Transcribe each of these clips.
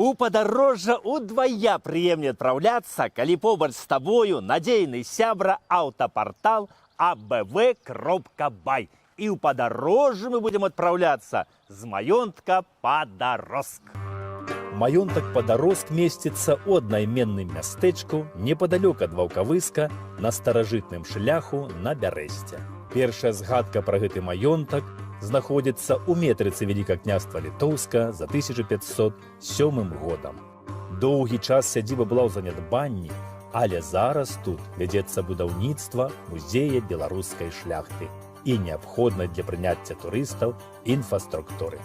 У падарожжа удвая прыемней адпраўляцца, калі побач з табою надзейны сябра аўтапартал abv.by. І ў падарожжы мы будзем адпраўляцца з маёнтка Падароск. Маёнтак Падароск месціцца ў аднайменным мястэчку непадалёк ад Ваўкавыска на старажытным шляху на Бярэсце. Першая згадка пра гэты маёнтак знаходзіцца ў метрыцы Вялікага княства Літоўска за 1507 годам. Доўгі час сядзіба была ў занядбанні, але зараз тут вядзецца будаўніцтва музея беларускай шляхты і неабходна для прыняцця турыстаў інфраструктуры.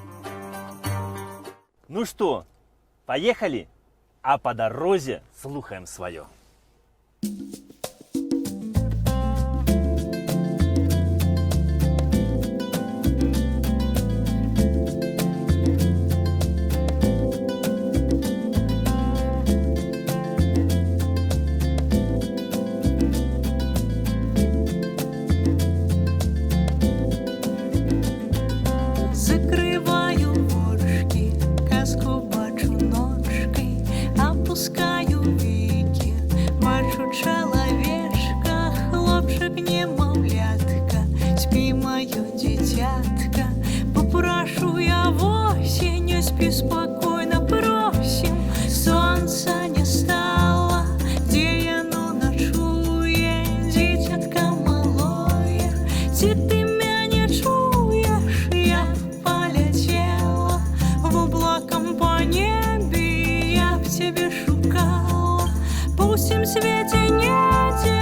Ну што, паехалі, а па дарозе слухаем сваё. Спокойно просим, солнца не стало, где яно ночуе, дитятка малое, ти ты меня не чуешь, я полетела в облаком по небе, я в тебе шукала, по всем свете нете.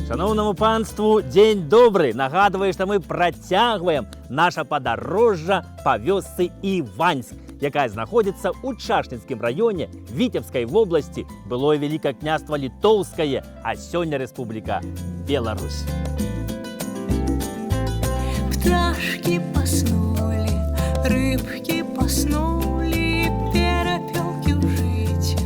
Шановному панству, дзень добры! Нагадваю, што мы працягваем наша падарожжа па вёсцы Іваньск, якая знаходзіцца ў Чашніцкім раёне Віцебскай вобласці, былое Вялікае княства Літоўскае, а сёння Рэспубліка Беларусь. Пташки поснули, рыбки поснули, перепелки в жите,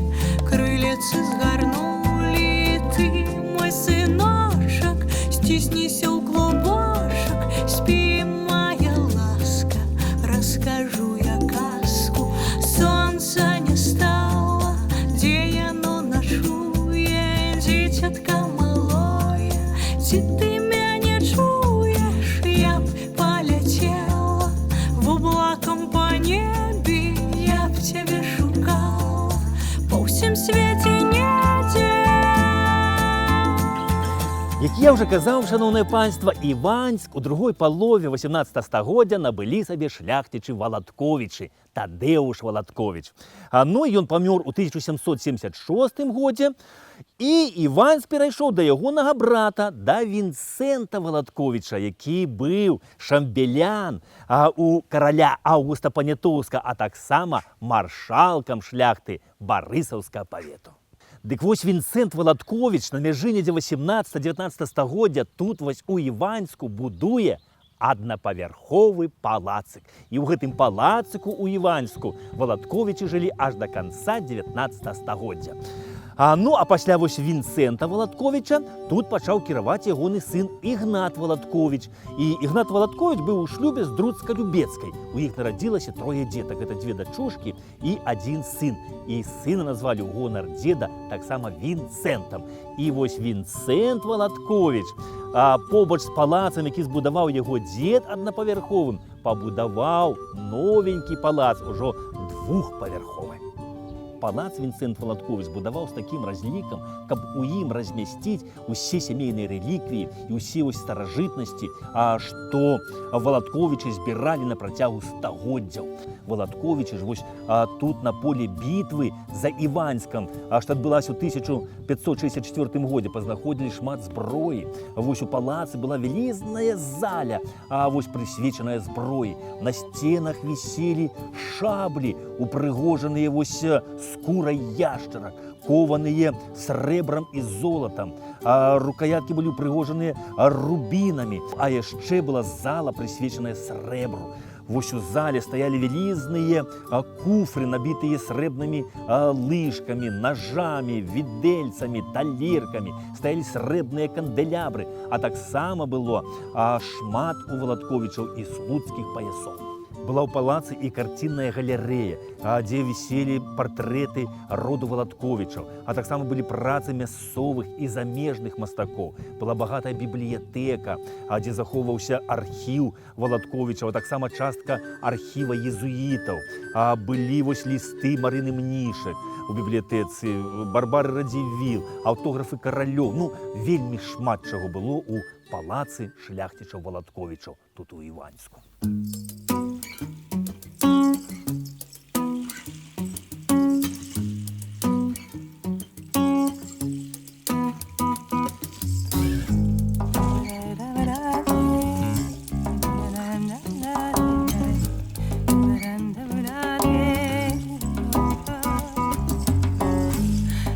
крылицы сгорнули, ты мой сыночек, стиснись у клубошек, спи, моя ласка, расскажу я сказку. Солнца не стало, где яно ночуе, дитятка малое, ти ты меня не чуешь, я б полетела в облаком по небе, я б тебе шукала, по всем свете нете. Як я ўжо казаў, шановнае панства, Іваньск у другой палове 18 стагоддзя набылі сабе шляхцічы Валатковічы, Тадэуш Валатковіч. Ну, ён памёр у 1776 годзе, і Іваньск перайшоў да ягонага брата, да Вінцэнта Валатковіча, які быў шамбелян у караля Аўгуста Панятоўска, а таксама маршалкам шляхты Барысаўскага павету. Дык вось Вінцэнт Валатковіч на мяжы недзе 18-19 стагоддзя тут вось у Іваньску будуе аднапавярховы палацык. І ў гэтым палацыку у Іваньску Валатковічы жылі аж да канца 19 стагоддзя. Ну, а пасля вось Вінцэнта Валатковіча тут пачаў кіраваць ягоны сын Ігнат Валатковіч. І Ігнат Валатковіч быў у шлюбе з Друцка-Любецкай. У іх нарадзілася трое дзетак, гэта дзве дачушкі і адзін сын. І сына назвалі ў гонар дзеда таксама Вінцэнтам. І вось Вінцэнт Валатковіч побач з палацам, які збудаваў яго дзед аднапавярховым, пабудаваў новенькі палац, ужо двухпавярховы. Палац Вінцэнт Валатковіч будаваў з такім разлікам, каб у ім размясціць усе сямейныя рэліквіі і ўсе старажытнасці, што Валатковічы збіралі на працягу стагоддзяў. Валатковічы ж вось тут на поле бітвы за Іваньскам, што адбылася ў 1564 годзе, пазнаходзілі шмат зброі. Вось у палацы была вялізная заля, вось прысвечаная зброі. На сценах віселі шаблі, упрыгожаныя вось скурай яшчарак, кованыя срэбрам і золатам. Рукояткі былі упрыгожаныя рубінамі, а яшчэ была зала, прысвечаная срэбру. Вось у зале стаялі вялізныя куфры, набітыя срэбнымі лыжкамі, ножамі, відэльцамі, талеркамі. Стаялі срэбныя кандэлябры, а таксама было шмат у Валатковічаў і слуцкіх паясоў. Была ў палацы і карцінная галерэя, дзе віселі партрэты роду Валатковічаў, а таксама былі працы мясцовых і замежных мастакоў. Была багатая бібліятэка, дзе захоўваўся архіў Валатковічаў, а таксама частка архіва езуітаў. Былі вось лісты Марыны Мнішак у бібліятэцы, Барбары Радзівіл, аўтографы каралёў. Ну, вельмі шмат чаго было ў палацы шляхцічаў Валатковічаў тут у Іваньску.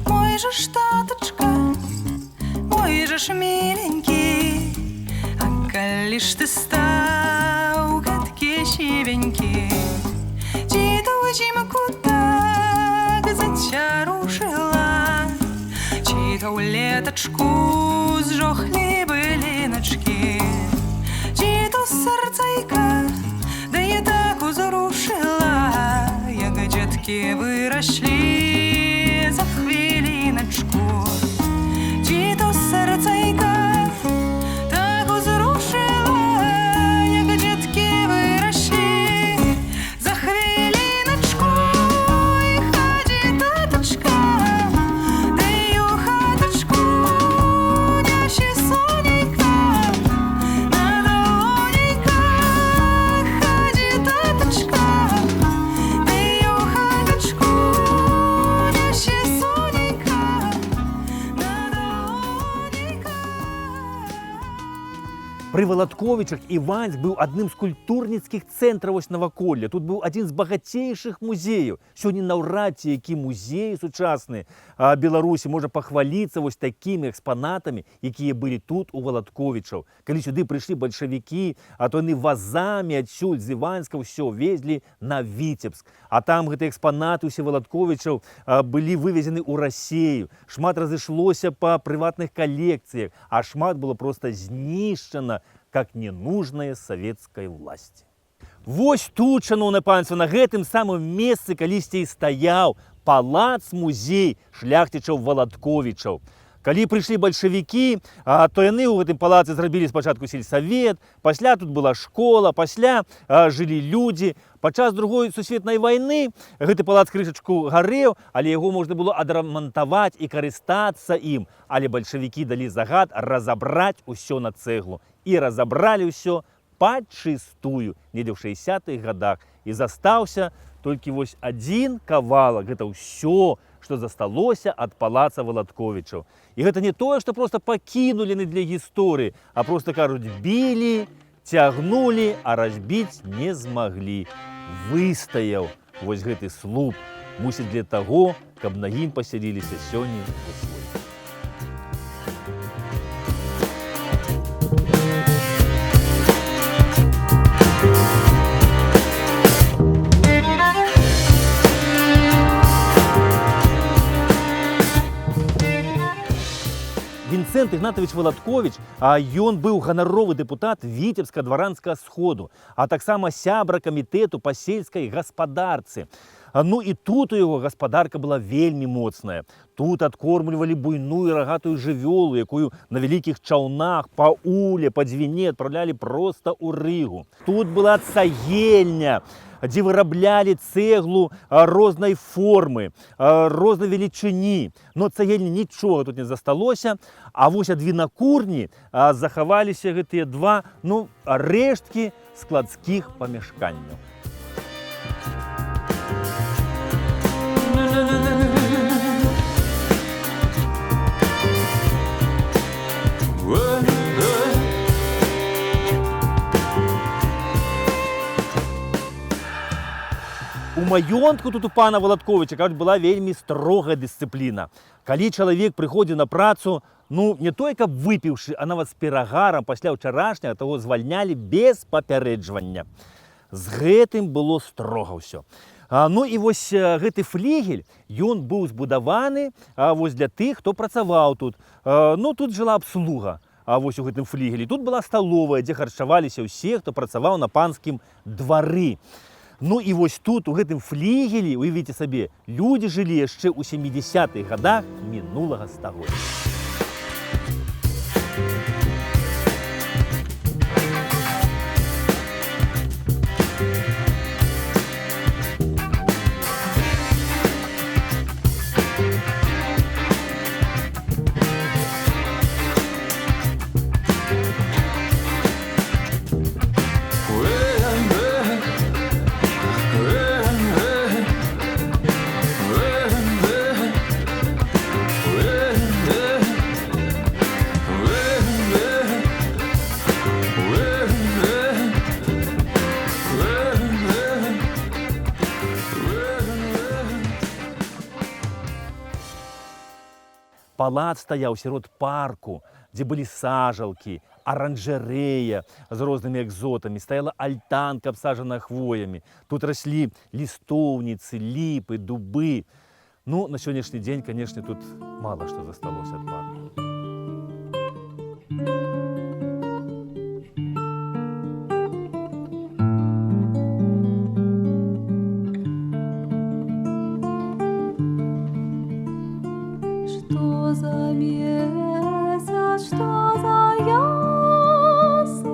Мой же ж таточка, мой же ж миленький, а коли ж ты стал гадкий сивенький, дідусімку так зачарушила, чи-то у леточку зжохли былиночки, чи-то сердцейка, да я так узрушила, як дітки виросли за хвилиночку, чи-то сердцейка так узрушила, як дітки виросли за хвилиночку. І хаді таточка, де й у хаточку няші сонейка на долонейках. Хаді таточка, де й у хаточку няші сонейка на долонейках. Пры Валатковічах Іваньск быў адным з культурніцкіх цэнтраў вось наваколля. Тут быў адзін з багацейшых музеяў. Сёння наўрад ці які музей сучасны Беларусі можа пахваліцца вось такімі экспанатамі, якія былі тут у Валатковічаў. Калі сюды прыйшлі бальшавікі, то яны вазамі адсюль з Іваньска ўсё везлі на Віцебск. А там гэтыя экспанаты ўсе Валатковічаў былі вывезены ў Расею. Шмат разышлося па прыватных калекцыях, а шмат было проста знішчана как ненужная советской власти. Вось тут, шановне панство, на гэтым самым месцы калісьці і стаяў палац-музей шляхцічаў Валатковічаў. Калі прыйшлі бальшавікі, то яны ў гэтым палацы зрабілі спачатку сельсавет, пасля тут была школа, пасля жылі людзі. Падчас Другой сусветнай вайны гэты палац крышачку гарэў, але яго можна было адрамантаваць і карыстацца ім. Але бальшавікі далі загад разабраць усё на цэглу. І разабралі ўсё падчыстую, недзе ў 60-х гадах. І застаўся толькі вось адзін кавалак. Гэта ўсё, што засталося ад палаца Валатковічаў. І гэта не тое, што проста пакінулі для гісторыі, а проста, кажуць, білі, цягнулі, а разбіць не змаглі. Выстаяў вось гэты слуп, мусіць для таго, каб на ім пасяліліся сёння у свой. Вінцэнт Ігнатович Валатковіч, ён быў ганаровы дэпутат Віцебска дваранскага сходу, а таксама сябра камітэту па сельскай гаспадарцы. Ну і тут у яго гаспадарка была вельмі моцная. Тут адкормлівалі буйную рагатую жывёлу, якую на вялікіх чаўнах па Уле, па Дзвіне адпраўлялі проста ў Рыгу. Тут была цагельня, дзе выраблялі цэглу рознай формы, рознай велічыні. Но цагельні нічога тут не засталося, а вось ад вінакурні захаваліся гэтыя два, рэшткі складскіх памяшканняў. У маёнтку тут у пана Валатковіча, кажуць, была вельмі строгая дысцыпліна. Калі чалавек прыходзіў на працу, не той, каб выпіўшы, а нават з перагарам пасля ўчарашняга, таго звальнялі без папярэджвання. З гэтым было строга ўсё. І вось гэты флігель, ён быў збудаваны вось для тых, хто працаваў тут. Тут жыла абслуга. а вось у гэтым флігелі, тут была сталовая, дзе харчаваліся ўсе, хто працаваў на панскім двары. Ну і вось тут, у гэтым флігелі, уявіце сабе, людзі жылі яшчэ ў 70-х гадах мінулага стагоддзя. Палац стаяў сярод парку, дзе былі сажалкі, аранжарэя з рознымі экзотамі, стаяла альтанка, абсаджана хвоямі. Тут раслі лістоўніцы, ліпы, дубы. Ну, на сённяшні дзень, канешне, тут мала што засталося ад парку. Что за месяц, что за ясный,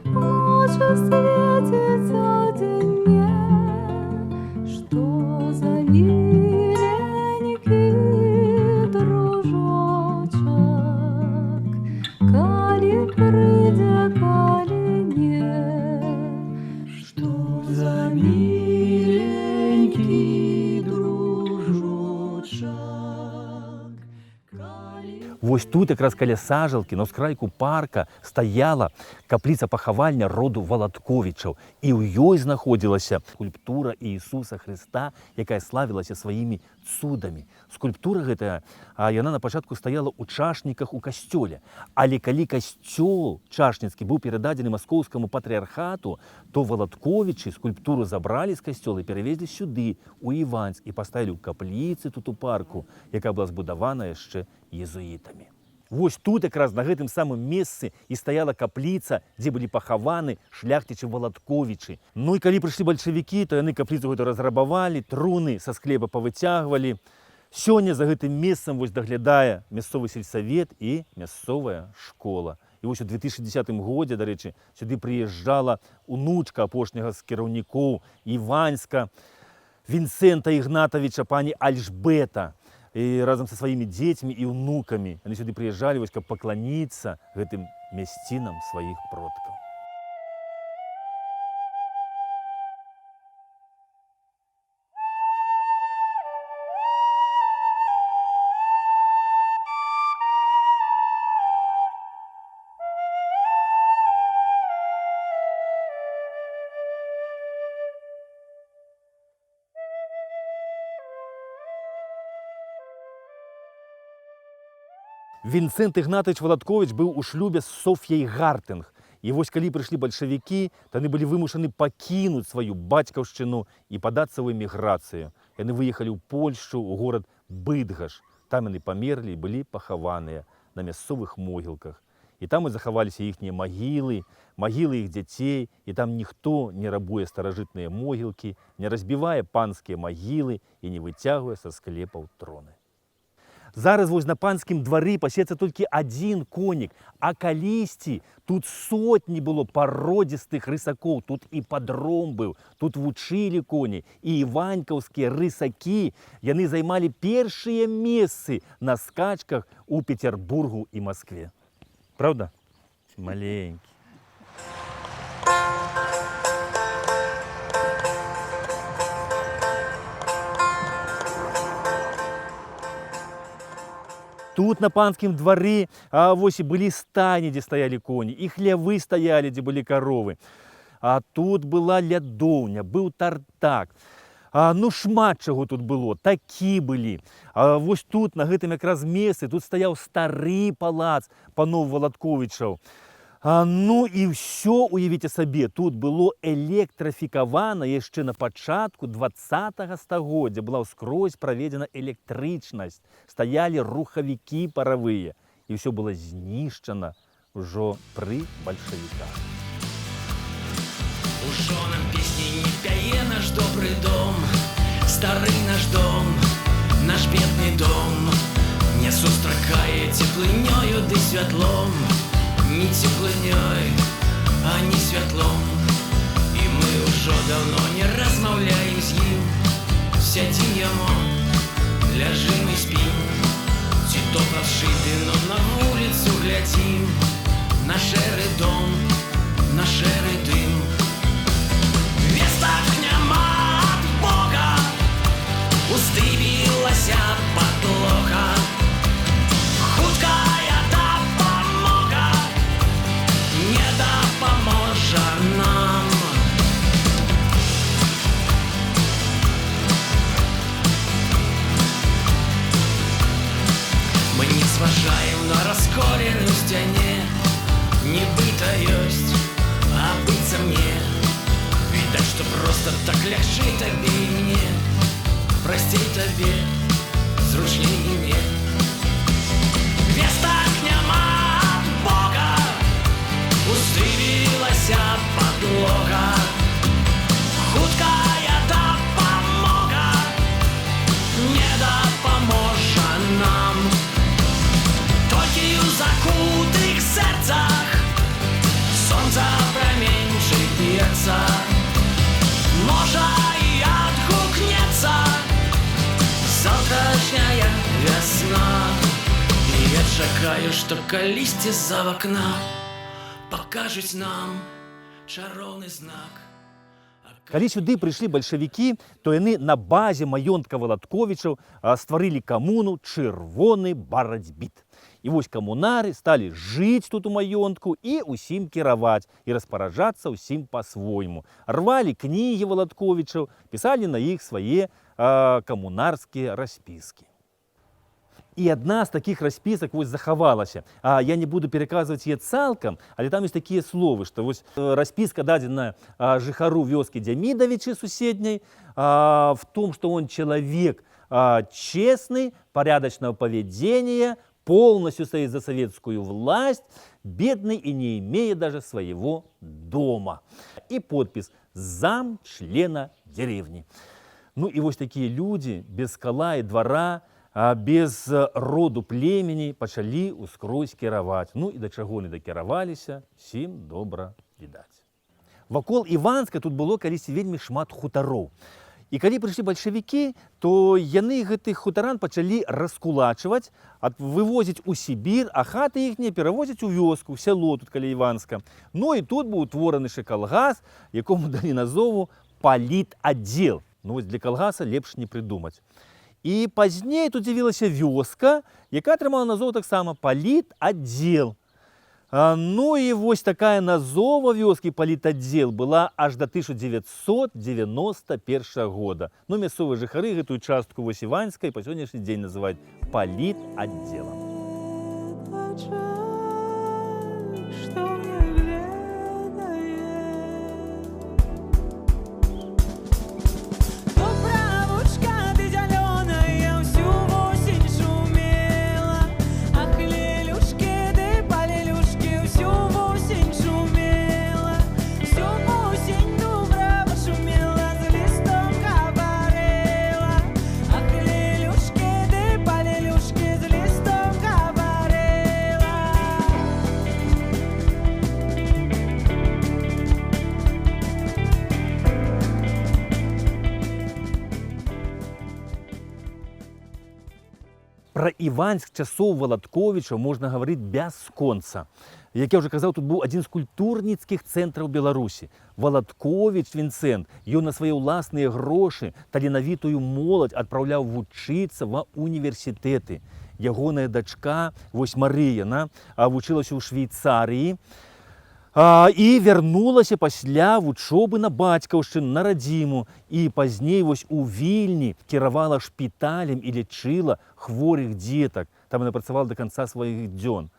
ночью светится день мне. Что за миленький дружочек, коли придя, коли нет. Что за миленький дружочек. Вось тут якраз каля сажалкі, на ўскрайку парка, стаяла капліца-пахавальня роду Валатковічаў. І ў ёй знаходзілася скульптура Іісуса Хрыста, якая славілася сваімі цудамі. Скульптура гэтая, яна на пачатку стаяла ў чашніках у касцёле. Але калі касцёл чашніцкі быў перададзены маскоўскаму патрыархату, то Валатковічы скульптуру забралі з касцёла і перавезлі сюды, у Іваньск, і паставілі ў капліцы тут у парку, якая была збудавана яшчэ езуітамі. Вось тут якраз на гэтым самым месцы і стаяла капліца, дзе былі пахаваны шляхцічы Валатковічы. Ну і калі прыйшлі бальшавікі, то яны капліцу гэту разрабавалі, труны са склепа павыцягвалі. Сёння за гэтым месцам вось даглядае мясцовы сельсавет і мясцовая школа. І вось у 2010 годзе, дарэчы, сюды прыязджала унучка апошняга з кіраўнікоў Іваньска, Вінцэнта Ігнатавіча, пані Альжбета. І разам са сваімі дзецьмі і ўнукамі. Яны сюды прыязджалі, вось, каб пакланіцца гэтым мясцінам сваіх продкаў. Вінцэнт Ігнатович Валатковіч быў у шлюбе з Соф'яй Гартынг. І вось калі прыйшлі бальшавікі, то яны былі вымушаны пакінуць сваю бацькаўшчыну і падацца ў эміграцыю. Яны выехалі ў Польшчу, у горад Быдгаш. Там яны памерлі і былі пахаваныя на мясцовых могілках. І там і захаваліся іхнія магілы, магілы іх дзяцей, і там ніхто не рабуе старажытныя могілкі, не разбівае панскія магілы і не выцягвае са склепаў троны. Зараз вось на панскім двары пасецца толькі адзін конік, а калісьці тут сотні было пародзістых рысакоў, тут і падром быў, тут вучылі коні, і іванькаўскія рысакі, яны займалі першыя месцы на скачках у Петербургу і Маскве. Правда? Маленькі. Тут на панскім двары вось і былі стайні, дзе стаялі коні, і хлявы стаялі, дзе былі каровы. А тут была лядоўня, быў тартак. Ну шмат чаго тут было, такі былі. Вось тут, на гэтым якраз месцы, тут стаяў стары палац паноў Валатковічаў. Ну і ўсё, уявіце сабе, тут было электрафікавана яшчэ на пачатку 20-го стагоддзя. Была ўскрозь праведзена электрычнасць, стаялі рухавікі паравыя. І ўсё было знішчана ўжо пры бальшавіках. Ужо нам песні не пяе наш добры дом, стары наш дом, наш бедны дом не сустракае цеплынёю ды святлом, не цеплынёй, а не святлом. І мы ўжо даўно не размаўляем з ім, сядзім яму, ляжым і спім, ці то пашыты, но на вуліцу глядзім, на шэры дом, на шэры дым. Вестак няма ад Бога, уздыбілася падлога, хуткая дапамога не дапаможа нам. Мы не зважаем на расколеную сцяне, нібыта ёсць, а быццам не. Відаць, што проста так лягчэй табе і мне, прасцей табе, зручней і мне. Вестак няма ад Бога, уздыбілася падлога, хуткая дапамога не дапаможа нам. Толькі ў закутых сэрцах сонца праменьчыецца, можа і адгукнецца заўтрашняя вясна. І я чакаю, што калісьці з-за вакна пакажуць нам чароўны знак. Калі сюды прыйшлі бальшавікі, то яны на базе маёнтка Валатковічаў стварылі камуну «Чырвоны барацьбіт». І вось камунары сталі жыць тут у маёнтку і ўсім кіраваць, і распараджацца ўсім па-свойму. Рвалі кнігі Валатковічаў, пісалі на іх свае камунарскія распіскі. І адна з такіх распісак вось захавалася. Я не буду пераказваць яе цалкам, але там ёсць такія словы, што вось распіска дадзена жыхару вёскі Дзямідавічы суседняй в том, что он человек честный, порядочного поведения, полностью стоит за советскую власть, бедный и не имея даже своего дома. И подпись «Зам члена деревни». Ну и вот такие люди без кола и двора, без роду племени пачалі ускрозь кіраваць. Ну і да чаго не дакіраваліся, сім добра відаць. Вакол Іванска тут было калісьці вельмі шмат хутароў. І калі прыйшлі бальшавікі, то яны гэтых хутаран пачалі раскулачваць, вывозіць у Сібір, а хаты іхнія перавозяць у вёску, в сяло тут каля Іванска. Ну і тут быў утвораны калгас, якому далі назову палітаддзел. Ну вось для калгаса лепш не прыдумаць. І пазней тут з'явілася вёска, якая атрымала назву таксама палітаддзел. Ну і вось такая назова вёскі палітаддзел была аж до 1991 года. Ну мясцовыя жыхары гэтую частку вось Іванскай па сённяшні дзень называюць палітаддзелам. Пра Іванск часоў Валатковічаў можна гаварыць бясконца. Як я ўжо казаў, тут быў адзін з культурніцкіх цэнтраў Беларусі. Валатковіч Вінцэнт, ён на свае ўласныя грошы таленавітую моладзь адпраўляў вучыцца ва універсітэты. Ягоная дачка, вось Марыя, вучылася ў Швейцарыі і вярнулася пасля вучобы на бацькаўшчыну, на радзіму. І пазней вось у Вільні кіравала шпіталем і лечыла хворых дзетак. Там яна працавала да канца сваіх дзён.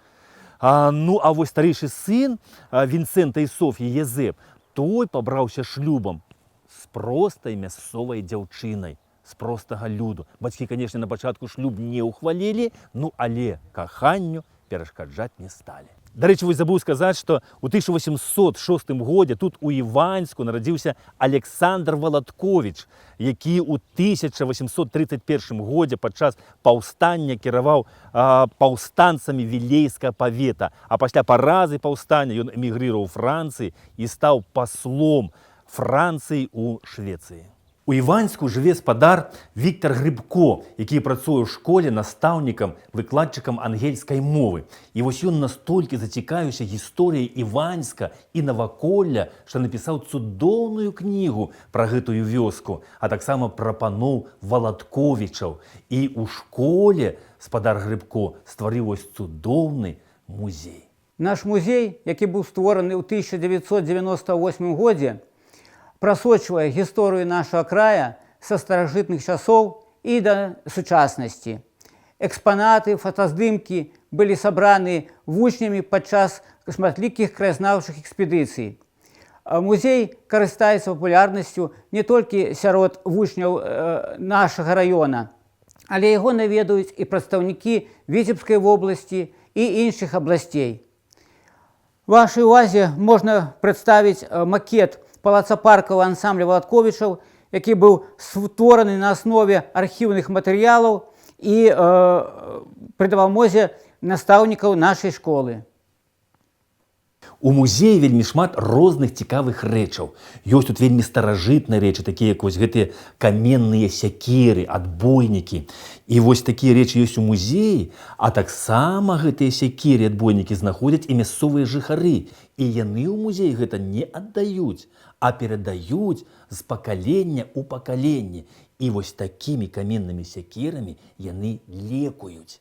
Ну, а вось старэйшы сын Вінцэнта і Соф'і Езэп, той пабраўся шлюбам з простай мясцовай дзяўчынай, з простага люду. Бацькі, канешне, на пачатку шлюб не ўхвалілі, ну, але каханню перашкаджаць не сталі. Дарэчы, вось забыў сказаць, што ў 1806 годзе тут у Іваньску нарадзіўся Александр Валатковіч, які ў 1831 годзе падчас паўстання кіраваў паўстанцамі Вілейскага павета, а пасля паразы паўстання ён эмігрыраваў у Францыі і стаў паслом Францыі ў Швецыі. У Іваньску жыве спадар Віктор Грыбко, які працуе ў школе настаўнікам, выкладчыкам ангельскай мовы. І вось ён настолькі зацікавіўся гісторыяй Іваньска і наваколля, што напісаў цудоўную кнігу пра гэтую вёску, а таксама пра паноў Валатковічаў. І ў школе спадар Грыбко стварыў вось цудоўны музей. Наш музей, які быў створаны ў 1998 годзе, прасочвае гісторыю нашага края са старажытных часоў і да сучаснасці. Экспанаты, фотаздымкі былі сабраны вучнямі падчас шматлікіх краязнаўчых экспедыцый. Музей карыстаецца папулярнасцю не толькі сярод вучняў нашага раёна, але яго наведаюць і прадстаўнікі Віцебскай вобласці і іншых абласцей. Вашай увазе можна прадставіць макет палацапаркавага ансамбля Валатковічаў, які быў створаны на аснове архіўных матэрыялаў і пры дапамозе настаўнікаў нашай школы. У музеі вельмі шмат розных цікавых рэчаў. Ёсць тут вельмі старажытныя рэчы, такія як вось гэтыя каменныя сякеры, адбойнікі. І вось такія рэчы ёсць у музеі, а таксама гэтыя сякеры, адбойнікі знаходзяць і мясцовыя жыхары. І яны ў музеі гэта не аддаюць, а перадаюць з пакалення ў пакаленне. І вось такімі каменнымі сякерамі яны лекуюць.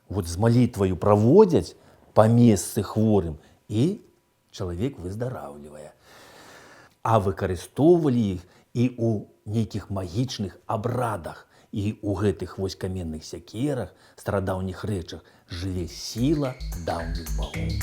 Вот з малітваю праводзяць па месцы хворым, і чалавек выздараўлівае. А выкарыстоўвалі іх і ў нейкіх магічных абрадах. І ў гэтых вось каменных сякерах, старадаўніх рэчах жыве сіла даўніх багоў.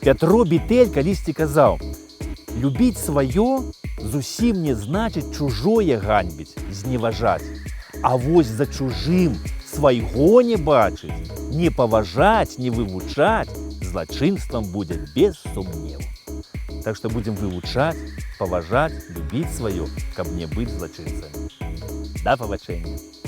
Пятро Бітэль калісьці казаў: «Любіць сваё зусім не значыць чужое ганьбіць, зневажаць. А вось за чужым свайго не бачыць, не паважаць, не вывучаць, злачынствам будзе без сумневу». Так што будзем вывучаць, паважаць, любіць сваё, каб не быць злачынцамі. Да пабачэння!